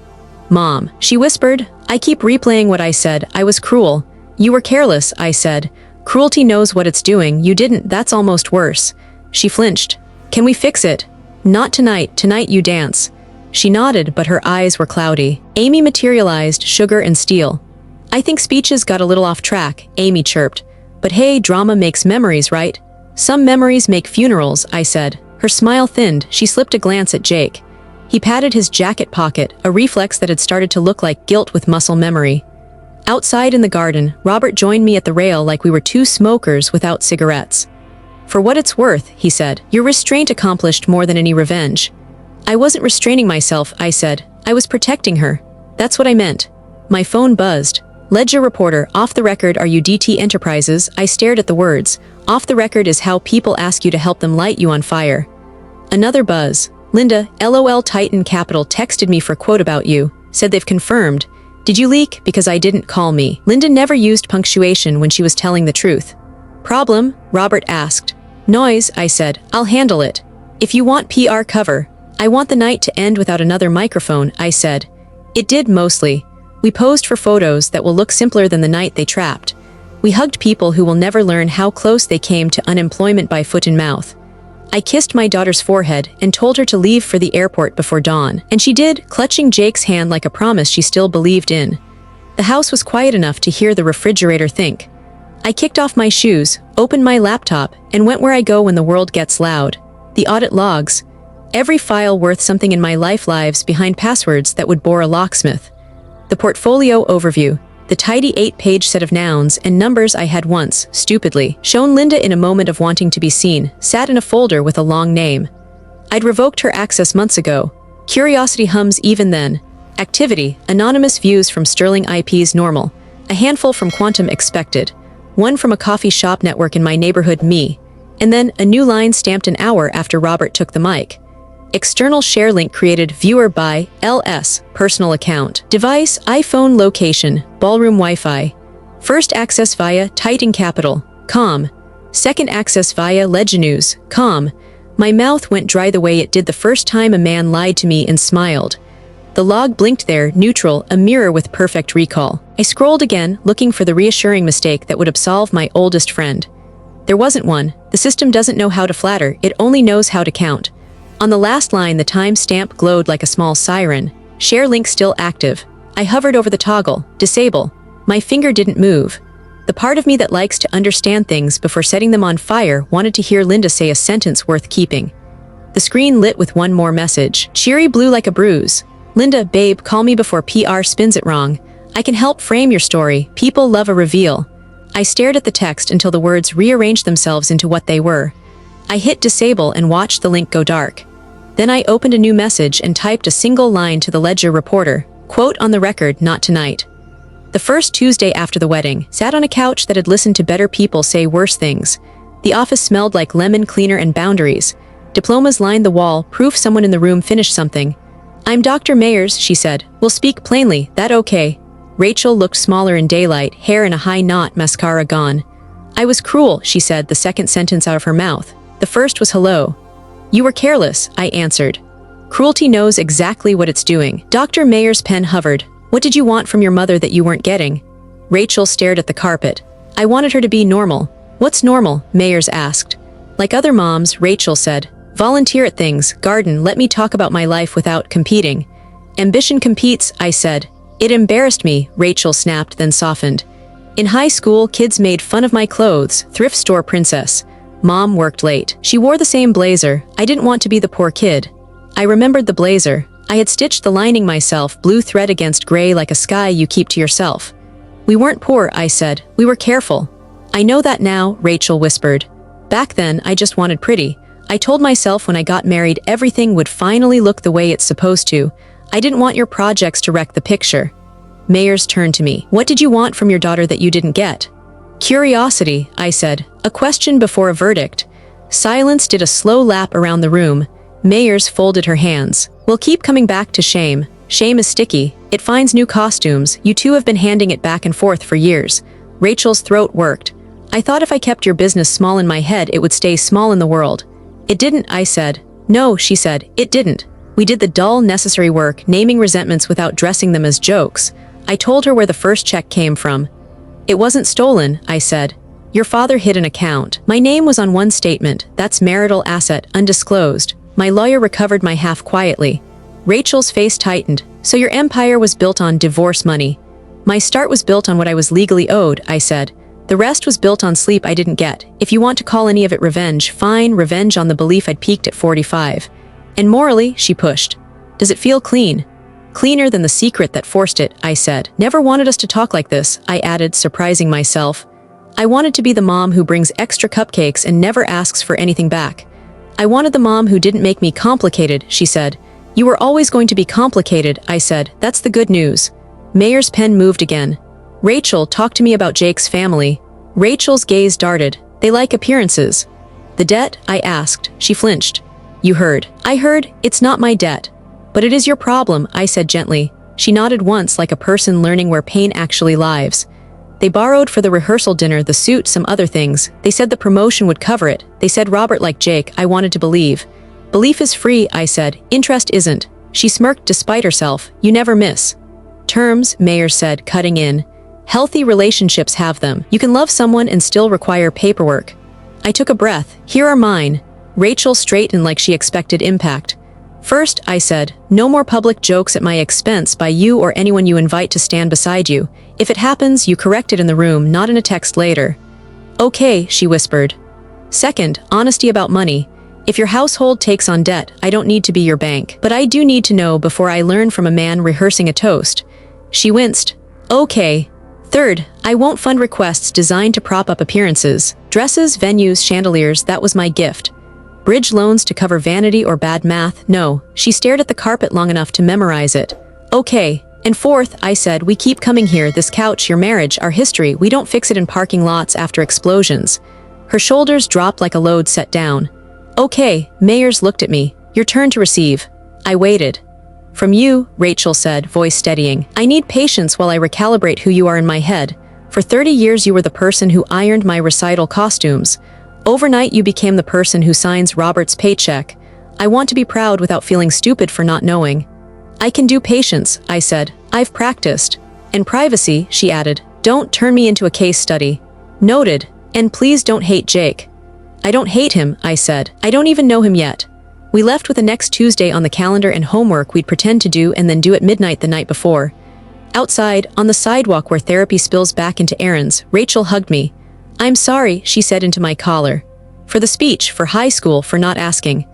"Mom," she whispered. I keep replaying what I said. "I was cruel." "You were careless," I said. "Cruelty knows what it's doing. You didn't. That's almost worse." She flinched. "Can we fix it?" "Not tonight. Tonight you dance." She nodded, but her eyes were cloudy. Amy materialized, sugar and steel. "I think speeches got a little off track," Amy chirped. "But hey, drama makes memories, right?" "Some memories make funerals," I said. Her smile thinned. She slipped a glance at Jake. He patted his jacket pocket, a reflex that had started to look like guilt with muscle memory. Outside in the garden, Robert joined me at the rail like we were 2 smokers without cigarettes. "For what it's worth," he said, "your restraint accomplished more than any revenge." "I wasn't restraining myself," I said. "I was protecting her. That's what I meant." My phone buzzed. "Ledger reporter, off the record, are you DT Enterprises?" I stared at the words. Off the record is how people ask you to help them light you on fire. Another buzz. "Linda, LOL, Titan Capital texted me for a quote about you. Said they've confirmed. Did you leak? Because I didn't. Call me." Linda never used punctuation when she was telling the truth. "Problem?" Robert asked. "Noise," I said. "I'll handle it. If you want PR cover." "I want the night to end without another microphone," I said. It did mostly. We posed for photos that will look simpler than the night they trapped. We hugged people who will never learn how close they came to unemployment by foot and mouth. I kissed my daughter's forehead and told her to leave for the airport before dawn, and she did, clutching Jake's hand like a promise she still believed in. The house was quiet enough to hear the refrigerator think. I kicked off my shoes, opened my laptop, and went where I go when the world gets loud. The audit logs. Every file worth something in my life lives behind passwords that would bore a locksmith. The portfolio overview. the tidy 8-page set of nouns and numbers I had once, stupidly, shown Linda in a moment of wanting to be seen, sat in a folder with a long name. I'd revoked her access months ago. Curiosity hums even then. Activity, anonymous views from Sterling IP's normal, a handful from Quantum expected, one from a coffee shop network in my neighborhood me, and then a new line stamped an hour after Robert took the mic. External share link created viewer by LS, personal account. Device, iPhone location, ballroom Wi-Fi. First access via Titan Capital, com. Second access via Leginews, com. My mouth went dry the way it did the first time a man lied to me and smiled. The log blinked there, neutral, a mirror with perfect recall. I scrolled again, looking for the reassuring mistake that would absolve my oldest friend. There wasn't one. The system doesn't know how to flatter, it only knows how to count. On the last line, the time stamp glowed like a small siren. Share link still active. I hovered over the toggle. Disable. My finger didn't move. The part of me that likes to understand things before setting them on fire wanted to hear Linda say a sentence worth keeping. The screen lit with one more message. Cheery blue like a bruise. Linda, babe, call me before PR spins it wrong. I can help frame your story. People love a reveal. I stared at the text until the words rearranged themselves into what they were. I hit disable and watched the link go dark. Then I opened a new message and typed a single line to the Ledger reporter. Quote on the record, not tonight. The first Tuesday after the wedding, sat on a couch that had listened to better people say worse things. The office smelled like lemon cleaner and boundaries. Diplomas lined the wall, proof someone in the room finished something. I'm Dr. Mayers, she said. We'll speak plainly, that okay? Rachel looked smaller in daylight, hair in a high knot, mascara gone. I was cruel, she said, the second sentence out of her mouth. The first was hello. You were careless, I answered. Cruelty knows exactly what it's doing. Dr. Mayer's pen hovered. What did you want from your mother that you weren't getting? Rachel stared at the carpet. I wanted her to be normal. What's normal? Mayers asked. Like other moms, Rachel said. Volunteer at things, garden, let me talk about my life without competing. Ambition competes, I said. It embarrassed me, Rachel snapped, then softened. In high school, kids made fun of my clothes, thrift store princess. Mom worked late. She wore the same blazer. I didn't want to be the poor kid. I remembered the blazer. I had stitched the lining myself, blue thread against gray like a sky you keep to yourself. We weren't poor, I said. We were careful. I know that now, Rachel whispered. Back then, I just wanted pretty. I told myself when I got married everything would finally look the way it's supposed to. I didn't want your projects to wreck the picture. Mayers turned to me. What did you want from your daughter that you didn't get? Curiosity, I said. A question before a verdict. Silence did a slow lap around the room. Mayers folded her hands. We'll keep coming back to shame. Shame is sticky. It finds new costumes. You two have been handing it back and forth for years. Rachel's throat worked. I thought if I kept your business small in my head, it would stay small in the world. It didn't, I said. No, she said. It didn't. We did the dull, necessary work, naming resentments without dressing them as jokes. I told her where the first check came from. It wasn't stolen, I said. Your father hid an account. My name was on one statement. That's marital asset, undisclosed. My lawyer recovered my half quietly. Rachel's face tightened. So your empire was built on divorce money. My start was built on what I was legally owed, I said. The rest was built on sleep I didn't get. If you want to call any of it revenge, fine, revenge on the belief I'd peaked at 45. And morally, she pushed. Does it feel clean? Cleaner than the secret that forced it, I said. Never wanted us to talk like this, I added, surprising myself. I wanted to be the mom who brings extra cupcakes and never asks for anything back. I wanted the mom who didn't make me complicated, she said. You were always going to be complicated, I said. That's the good news. Mayer's pen moved again. Rachel, talk to me about Jake's family. Rachel's gaze darted. They like appearances. The debt? I asked. She flinched. You heard. I heard. It's not my debt. But it is your problem, I said gently. She nodded once like a person learning where pain actually lives. They borrowed for the rehearsal dinner, the suit, some other things. They said the promotion would cover it. They said Robert liked Jake. I wanted to believe. Belief is free, I said. Interest isn't. She smirked despite herself. You never miss. Terms, Mayer said, cutting in. Healthy relationships have them. You can love someone and still require paperwork. I took a breath. Here are mine. Rachel straightened like she expected impact. First, I said, no more public jokes at my expense by you or anyone you invite to stand beside you. If it happens, you correct it in the room, not in a text later. Okay, she whispered. Second, honesty about money. If your household takes on debt, I don't need to be your bank. But I do need to know before I learn from a man rehearsing a toast. She winced. Okay. Third, I won't fund requests designed to prop up appearances. Dresses, venues, chandeliers, that was my gift. Bridge loans to cover vanity or bad math, no. She stared at the carpet long enough to memorize it. Okay. And fourth, I said, we keep coming here, this couch, your marriage, our history, we don't fix it in parking lots after explosions. Her shoulders dropped like a load set down. Okay, Mayers looked at me. Your turn to receive. I waited. From you, Rachel said, voice steadying. I need patience while I recalibrate who you are in my head. For 30 years you were the person who ironed my recital costumes. Overnight you became the person who signs Robert's paycheck. I want to be proud without feeling stupid for not knowing. I can do patience, I said. I've practiced. And privacy, she added. Don't turn me into a case study. Noted. And please don't hate Jake. I don't hate him, I said. I don't even know him yet. We left with the next Tuesday on the calendar and homework we'd pretend to do and then do at midnight the night before. Outside, on the sidewalk where therapy spills back into errands, Rachel hugged me. I'm sorry, she said into my collar. For the speech, for high school, for not asking.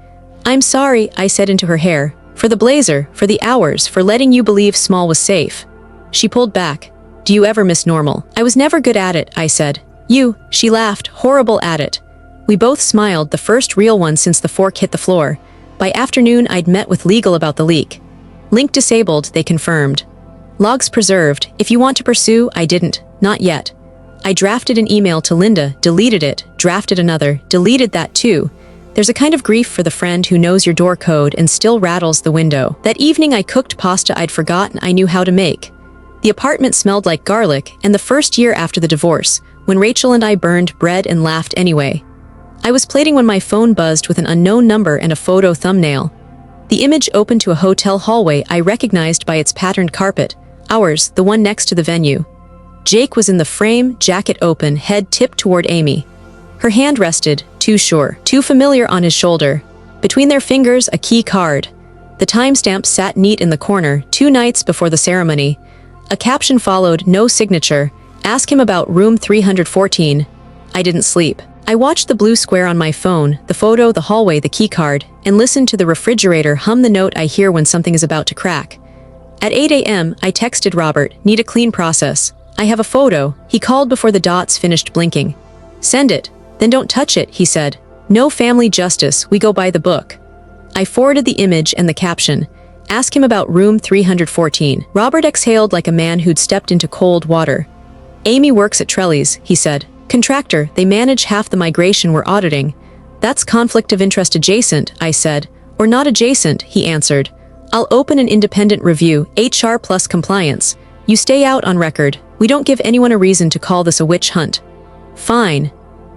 I'm sorry, I said into her hair. For the blazer, for the hours, for letting you believe small was safe. She pulled back. Do you ever miss normal? I was never good at it, I said. She laughed, horrible at it. We both smiled, the first real one since the fork hit the floor. By afternoon, I'd met with legal about the leak. Link disabled, they confirmed. Logs preserved. If you want to pursue, I didn't. Not yet. I drafted an email to Linda, deleted it, drafted another, deleted that too. There's a kind of grief for the friend who knows your door code and still rattles the window. That evening I cooked pasta I'd forgotten I knew how to make. The apartment smelled like garlic, and the first year after the divorce, when Rachel and I burned bread and laughed anyway. I was plating when my phone buzzed with an unknown number and a photo thumbnail. The image opened to a hotel hallway I recognized by its patterned carpet. Ours, the one next to the venue. Jake was in the frame, jacket open, head tipped toward Amy. Her hand rested, too sure, too familiar on his shoulder. Between their fingers, a key card. The timestamp sat neat in the corner, 2 nights before the ceremony. A caption followed, no signature. Ask him about room 314. I didn't sleep. I watched the blue square on my phone, the photo, the hallway, the keycard, and listened to the refrigerator hum the note I hear when something is about to crack. At 8 a.m., I texted Robert, need a clean process. I have a photo. He called before the dots finished blinking. Send it. Then don't touch it, he said. No family justice, we go by the book. I forwarded the image and the caption. Ask him about room 314. Robert exhaled like a man who'd stepped into cold water. Amy works at Trelli's, he said. Contractor, they manage half the migration we're auditing. That's conflict of interest adjacent, I said. Or not adjacent, he answered. I'll open an independent review, HR plus compliance. You stay out on record. We don't give anyone a reason to call this a witch hunt. Fine.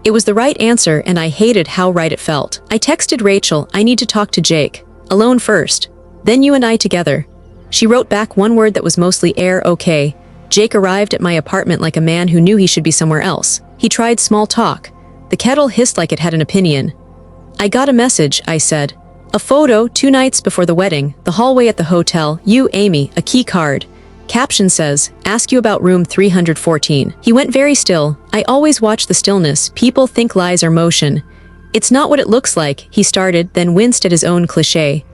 It was the right answer and I hated how right it felt. I texted Rachel, I need to talk to Jake. Alone first. Then you and I together. She wrote back one word that was mostly okay. Jake arrived at my apartment like a man who knew he should be somewhere else. He tried small talk. The kettle hissed like it had an opinion. I got a message, I said. A photo, 2 nights before the wedding, the hallway at the hotel, you, Amy, a key card. Caption says, ask you about room 314. He went very still. I always watch the stillness. People think lies are motion. It's not what it looks like, he started, then winced at his own cliché.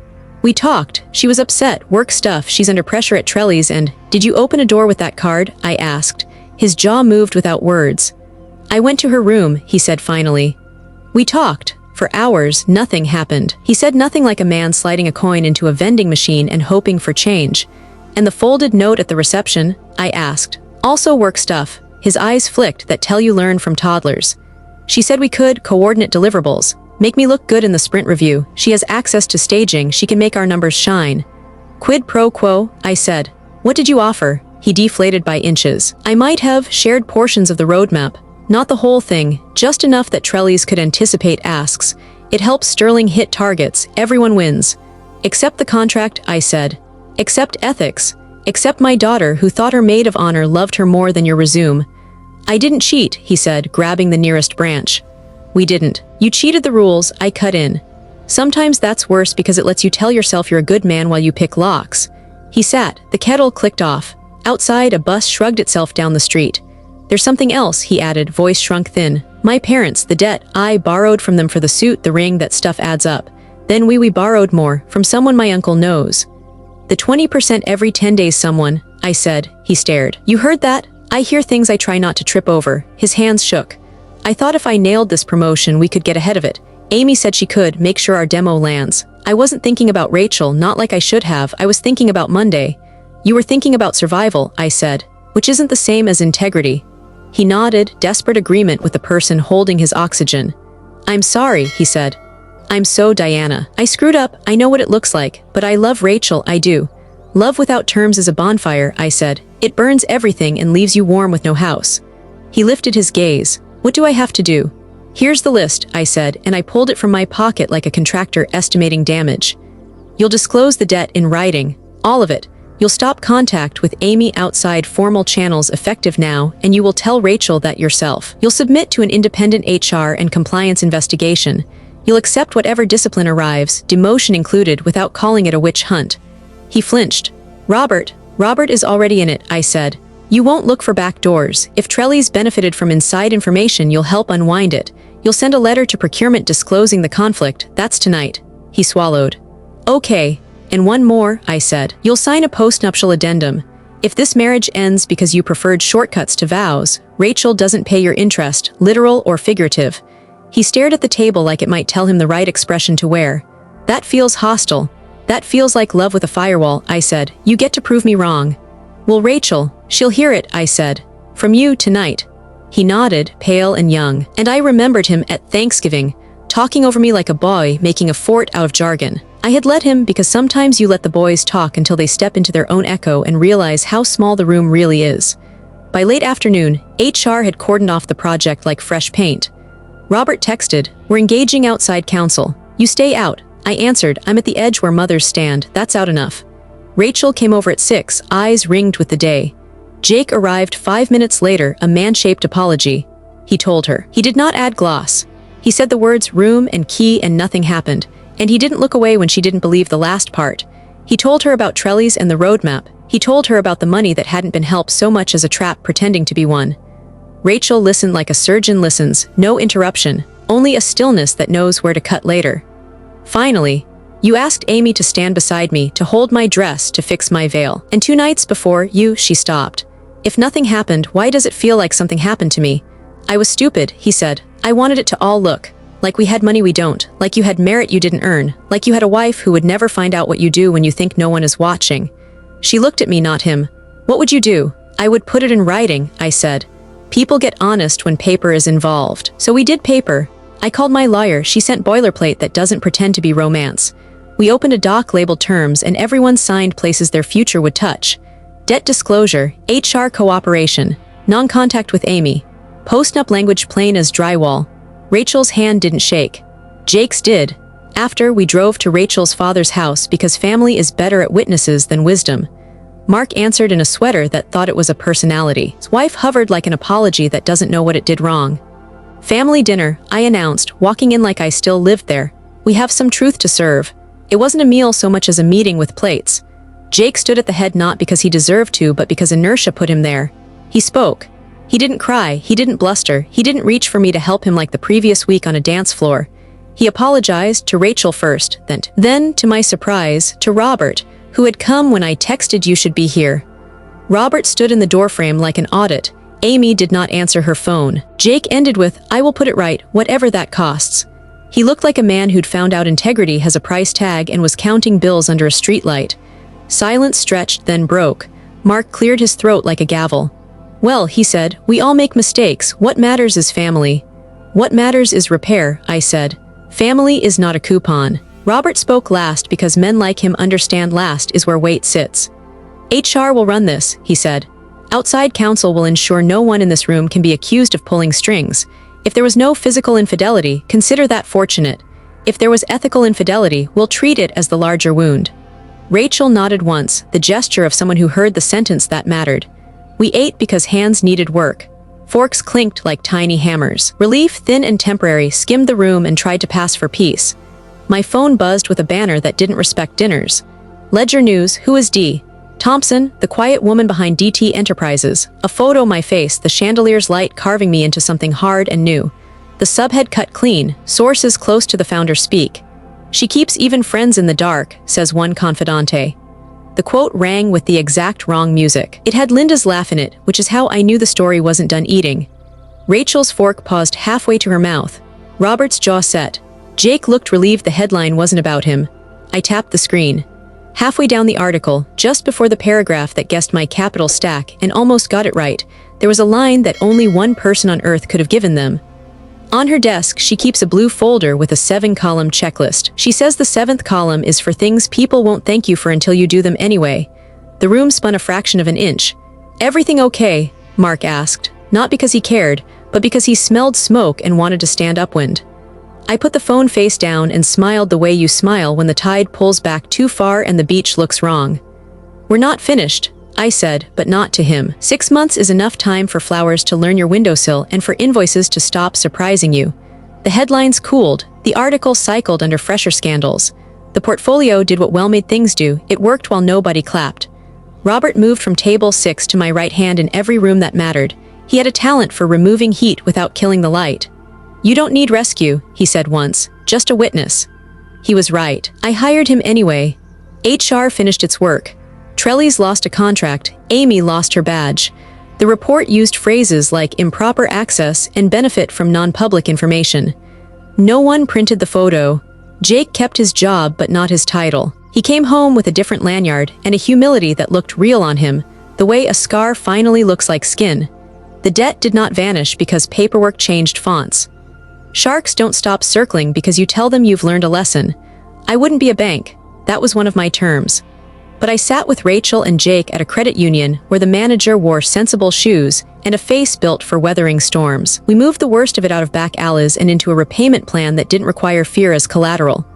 We talked. She was upset, work stuff, she's under pressure at Trelli's and, did you open a door with that card? I asked. His jaw moved without words. I went to her room, he said finally. We talked. For hours, nothing happened. He said nothing like a man sliding a coin into a vending machine and hoping for change. And the folded note at the reception? I asked. Also work stuff. His eyes flicked that tell you learn from toddlers. She said we could coordinate deliverables. Make me look good in the sprint review. She has access to staging. She can make our numbers shine. Quid pro quo, I said. What did you offer? He deflated by inches. I might have shared portions of the roadmap. Not the whole thing, just enough that Trelli's could anticipate asks. It helps Sterling hit targets. Everyone wins. Except the contract, I said. Except ethics. Except my daughter who thought her maid of honor loved her more than your resume. I didn't cheat, he said, grabbing the nearest branch. We didn't. You cheated the rules, I cut in. Sometimes that's worse because it lets you tell yourself you're a good man while you pick locks. He sat. The kettle clicked off. Outside, a bus shrugged itself down the street. There's something else, he added, voice shrunk thin. My parents, the debt, I borrowed from them for the suit, the ring, that stuff adds up. Then we borrowed more, from someone my uncle knows. The 20% every 10 days someone, I said. He stared. You heard that? I hear things I try not to trip over. His hands shook. I thought if I nailed this promotion, we could get ahead of it. Amy said she could make sure our demo lands. I wasn't thinking about Rachel, not like I should have. I was thinking about Monday. You were thinking about survival, I said, which isn't the same as integrity. He nodded, desperate agreement with the person holding his oxygen. I'm sorry, he said. I'm so Diana. I screwed up, I know what it looks like, but I love Rachel, I do. Love without terms is a bonfire, I said. It burns everything and leaves you warm with no house. He lifted his gaze. What do I have to do? Here's the list, I said, and I pulled it from my pocket like a contractor estimating damage. You'll disclose the debt in writing, all of it. You'll stop contact with Amy outside formal channels effective now, and you will tell Rachel that yourself. You'll submit to an independent HR and compliance investigation. You'll accept whatever discipline arrives, demotion included, without calling it a witch hunt. He flinched. Robert is already in it, I said. You won't look for back doors. If Trelli's benefited from inside information, you'll help unwind it. You'll send a letter to procurement disclosing the conflict. That's tonight. He swallowed. Okay. And one more, I said. You'll sign a postnuptial addendum. If this marriage ends because you preferred shortcuts to vows, Rachel doesn't pay your interest, literal or figurative. He stared at the table like it might tell him the right expression to wear. That feels hostile. That feels like love with a firewall, I said. You get to prove me wrong. Well, Rachel, she'll hear it, I said. From you tonight. He nodded, pale and young, and I remembered him at Thanksgiving, talking over me like a boy, making a fort out of jargon. I had let him because sometimes you let the boys talk until they step into their own echo and realize how small the room really is. By late afternoon, HR had cordoned off the project like fresh paint. Robert texted, "We're engaging outside counsel. You stay out." I answered, "I'm at the edge where mothers stand. That's out enough." Rachel came over at 6, eyes ringed with the day. Jake arrived 5 minutes later, a man-shaped apology. He told her. He did not add gloss. He said the words room and key and nothing happened, and he didn't look away when she didn't believe the last part. He told her about Trelli's and the roadmap. He told her about the money that hadn't been helped so much as a trap pretending to be one. Rachel listened like a surgeon listens, no interruption, only a stillness that knows where to cut later. Finally, you asked Amy to stand beside me, to hold my dress, to fix my veil. And 2 nights before you, she stopped. If nothing happened, why does it feel like something happened to me? I was stupid, he said. I wanted it to all look like we had money we don't, like you had merit you didn't earn, like you had a wife who would never find out what you do when you think no one is watching. She looked at me, not him. What would you do? I would put it in writing, I said. People get honest when paper is involved. So we did paper. I called my lawyer. She sent boilerplate that doesn't pretend to be romance. We opened a doc labeled terms and everyone signed places their future would touch. Debt disclosure, HR cooperation, non-contact with Amy. Postnup language plain as drywall. Rachel's hand didn't shake. Jake's did. After, we drove to Rachel's father's house because family is better at witnesses than wisdom. Mark answered in a sweater that thought it was a personality. His wife hovered like an apology that doesn't know what it did wrong. Family dinner, I announced, walking in like I still lived there. We have some truth to serve. It wasn't a meal so much as a meeting with plates. Jake stood at the head not because he deserved to, but because inertia put him there. He spoke. He didn't cry, he didn't bluster, he didn't reach for me to help him like the previous week on a dance floor. He apologized to Rachel first, then, to my surprise, to Robert, who had come when I texted you should be here. Robert stood in the doorframe like an audit. Amy did not answer her phone. Jake ended with, I will put it right, whatever that costs. He looked like a man who'd found out integrity has a price tag and was counting bills under a streetlight. Silence stretched, then broke. Mark cleared his throat like a gavel. Well, he said, we all make mistakes. What matters is family. What matters is repair, I said. Family is not a coupon. Robert spoke last because men like him understand last is where weight sits. HR will run this, he said. Outside counsel will ensure no one in this room can be accused of pulling strings. If there was no physical infidelity, consider that fortunate. If there was ethical infidelity, we'll treat it as the larger wound. Rachel nodded once, the gesture of someone who heard the sentence that mattered. We ate because hands needed work. Forks clinked like tiny hammers. Relief, thin and temporary, skimmed the room and tried to pass for peace. My phone buzzed with a banner that didn't respect dinners. Ledger News, who is D? Thompson, the quiet woman behind DT Enterprises. A photo my face, the chandelier's light carving me into something hard and new. The subhead cut clean, sources close to the founder speak. She keeps even friends in the dark, says one confidante. The quote rang with the exact wrong music. It had Linda's laugh in it, which is how I knew the story wasn't done eating. Rachel's fork paused halfway to her mouth. Robert's jaw set. Jake looked relieved the headline wasn't about him. I tapped the screen. Halfway down the article, just before the paragraph that guessed my capital stack and almost got it right, there was a line that only one person on Earth could have given them. On her desk, she keeps a blue folder with a 7-column checklist. She says the 7th column is for things people won't thank you for until you do them anyway. The room spun a fraction of an inch. "Everything okay?" Mark asked, not because he cared, but because he smelled smoke and wanted to stand upwind. I put the phone face down and smiled the way you smile when the tide pulls back too far and the beach looks wrong. "We're not finished," I said, but not to him. 6 months is enough time for flowers to learn your windowsill and for invoices to stop surprising you. The headlines cooled, the article cycled under fresher scandals. The portfolio did what well-made things do, it worked while nobody clapped. Robert moved from table 6 to my right hand in every room that mattered. He had a talent for removing heat without killing the light. "You don't need rescue," he said once, "just a witness." He was right. I hired him anyway. HR finished its work. Trellis lost a contract, Amy lost her badge. The report used phrases like improper access and benefit from non-public information. No one printed the photo. Jake kept his job but not his title. He came home with a different lanyard and a humility that looked real on him, the way a scar finally looks like skin. The debt did not vanish because paperwork changed fonts. Sharks don't stop circling because you tell them you've learned a lesson. I wouldn't be a bank. That was one of my terms. But I sat with Rachel and Jake at a credit union where the manager wore sensible shoes and a face built for weathering storms. We moved the worst of it out of back alleys and into a repayment plan that didn't require fear as collateral.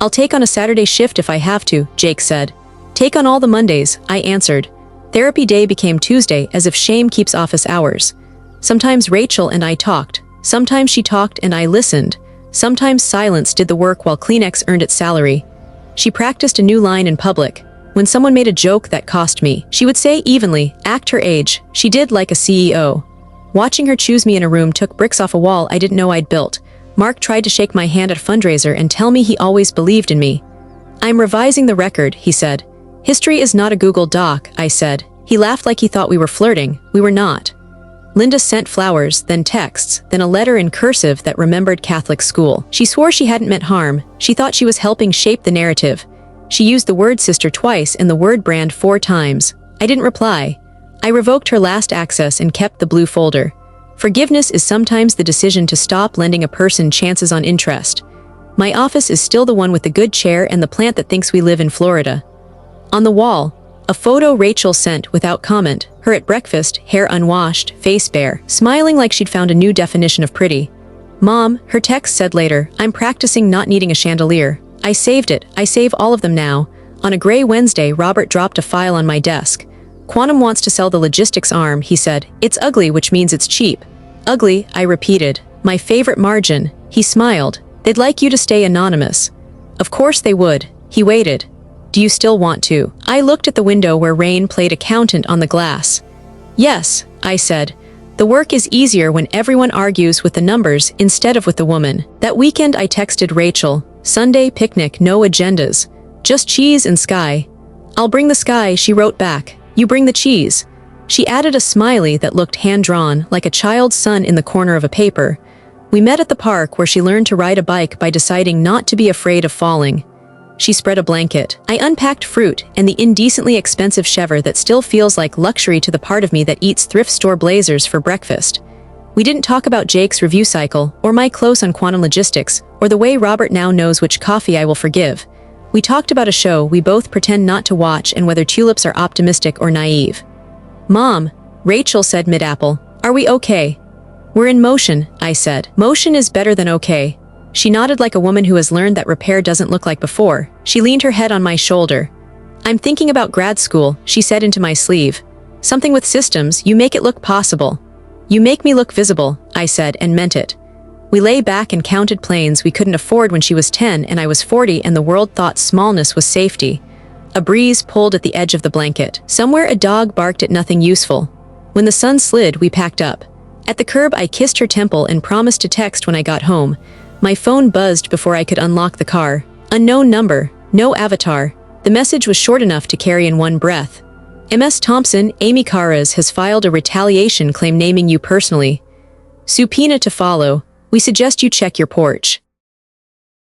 "I'll take on a Saturday shift if I have to," Jake said. "Take on all the Mondays," I answered. Therapy day became Tuesday, as if shame keeps office hours. Sometimes Rachel and I talked. Sometimes she talked and I listened. Sometimes silence did the work while Kleenex earned its salary. She practiced a new line in public. When someone made a joke that cost me, she would say evenly, "Act her age." She did like a CEO. Watching her choose me in a room took bricks off a wall I didn't know I'd built. Mark tried to shake my hand at a fundraiser and tell me he always believed in me. "I'm revising the record," he said. "History is not a Google Doc," I said. He laughed like he thought we were flirting. We were not. Linda sent flowers, then texts, then a letter in cursive that remembered Catholic school. She swore she hadn't meant harm. She thought she was helping shape the narrative. She used the word sister twice and the word brand 4 times. I didn't reply. I revoked her last access and kept the blue folder. Forgiveness is sometimes the decision to stop lending a person chances on interest. My office is still the one with the good chair and the plant that thinks we live in Florida. On the wall, a photo Rachel sent without comment, her at breakfast, hair unwashed, face bare, smiling like she'd found a new definition of pretty. "Mom," her text said later, "I'm practicing not needing a chandelier." I saved it. I save all of them now. On a gray Wednesday, Robert dropped a file on my desk. "Quantum wants to sell the logistics arm," he said. "It's ugly, which means it's cheap." "Ugly," I repeated. "My favorite margin." He smiled. "They'd like you to stay anonymous." Of course they would. He waited. "Do you still want to?" I looked at the window where rain played accountant on the glass. "Yes," I said. "The work is easier when everyone argues with the numbers instead of with the woman." That weekend I texted Rachel. Sunday picnic, no agendas. Just cheese and sky. "I'll bring the sky," she wrote back. "You bring the cheese." She added a smiley that looked hand-drawn, like a child's sun in the corner of a paper. We met at the park where she learned to ride a bike by deciding not to be afraid of falling. She spread a blanket. I unpacked fruit and the indecently expensive chèvre that still feels like luxury to the part of me that eats thrift store blazers for breakfast. We didn't talk about Jake's review cycle, or my close on quantum logistics, or the way Robert now knows which coffee I will forgive. We talked about a show we both pretend not to watch and whether tulips are optimistic or naive. "Mom," Rachel said mid-apple, "are we okay?" "We're in motion," I said. "Motion is better than okay." She nodded like a woman who has learned that repair doesn't look like before. She leaned her head on my shoulder. "I'm thinking about grad school," she said into my sleeve. "Something with systems, you make it look possible." "You make me look visible," I said, and meant it. We lay back and counted planes we couldn't afford when she was 10 and I was 40 and the world thought smallness was safety. A breeze pulled at the edge of the blanket. Somewhere a dog barked at nothing useful. When the sun slid, we packed up. At the curb I kissed her temple and promised to text when I got home. My phone buzzed before I could unlock the car. Unknown number, no avatar. The message was short enough to carry in one breath. MS Thompson, Amy Caras has filed a retaliation claim naming you personally. Subpoena to follow. We suggest you check your porch.